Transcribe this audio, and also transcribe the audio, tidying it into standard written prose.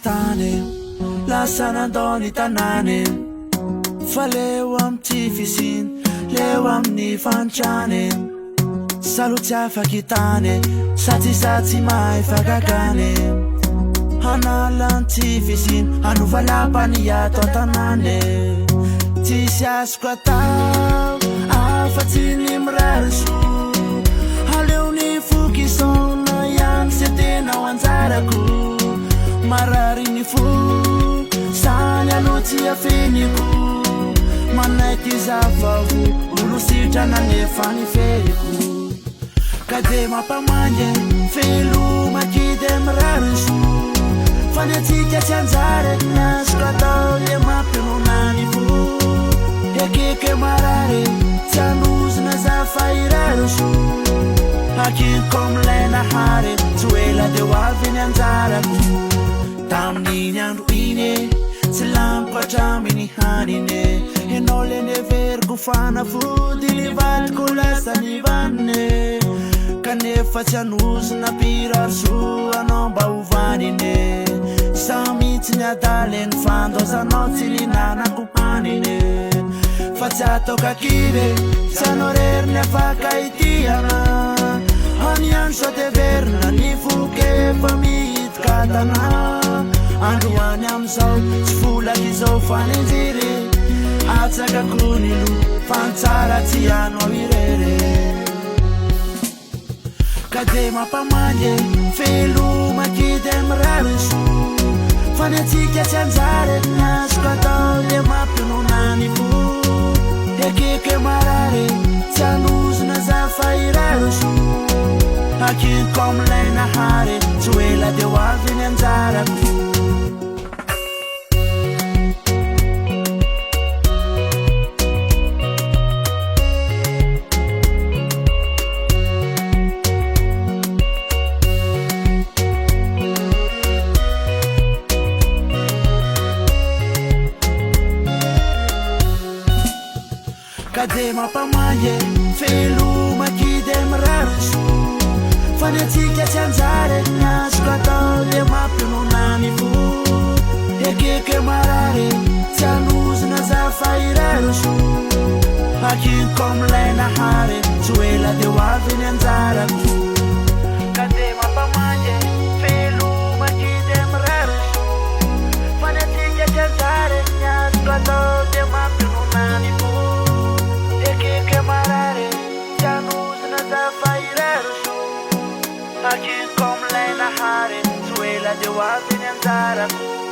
Tane lasa nandao tanane fa leo am ty fisin leo amin'ny fantrane salo tsy afaky tane satsy mai fakakane hanalanty fisin anovalapany ato tanane tsisy azoko atao afa-tsy ny mirariso aleo ny fokisona ihany se tena ho anjarako marari ny fo sany alotsy afeniko manaiky zafavo olo sitrana nefa ny feriko ka de mampamange felo makidy mirariso fa ny atsika tsy anjary nasoko atao le mampinonany fo ekeke marary tsy anozona zafa irariso akiko amilay nahary tsy ela de ho avy ny anjarako tamin'iny andro iny tsy lampiko hatraminy hanine enao le neveriko fanafody livaliko lasa ny vanine kanefa tsy anozona pirariso anao mba hovanine sa mihitsy ny adale ny fandozanao tsy linanako hanine fa tsy ataokakive tsy anao rery ny afaka itiana any any so de verina ny fokefa mihitika tana androany amizao tsy folaky izao fanenjiry atsakako ny lo fantsara tsy anao irery ka de mampamange felo makidy mirariso fa ny atsika tsy anjary nasoko atao le mampinonany fo ekeke marary tsy anozona zafa irariso akiko amilay nahary tsy ela de ho avy ny anjarako ka de mampamange felo makidy mirariso fa ny atsika tsy anjary nasoko atao le mampinonany fo ekeke marary tsy anozona zafa irariso akiko amilay nahary tsy ela de ho avy ny anjarako ka de mampamange felo makidy mirariso fa ny atsika tsy anjary nasoko atao le mampinonany fo ekeke marary tsy anozona zafa irariso akiko amilay nahary tsy ela de ho avy ny anjarako